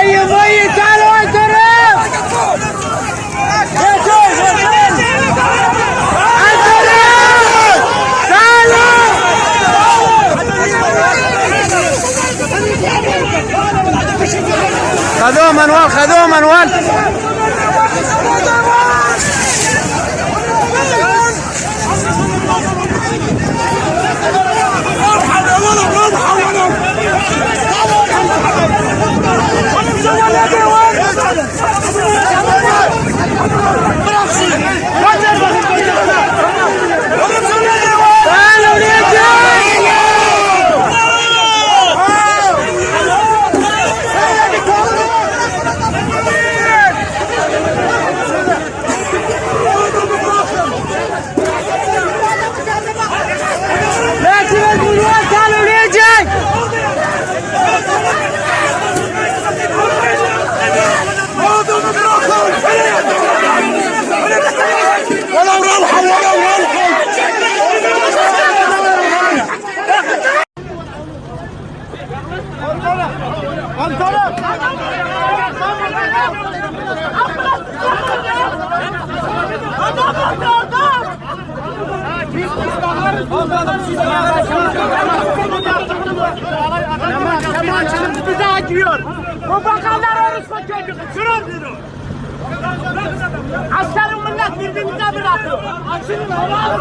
مي تعالوا انطرف خذوه منوال خذوه منوال bize acıyor. Bu bakanlar orospu çocuk. Şunu diyor. Aslanın millet birbirimize bırakıyor. Açın Allah.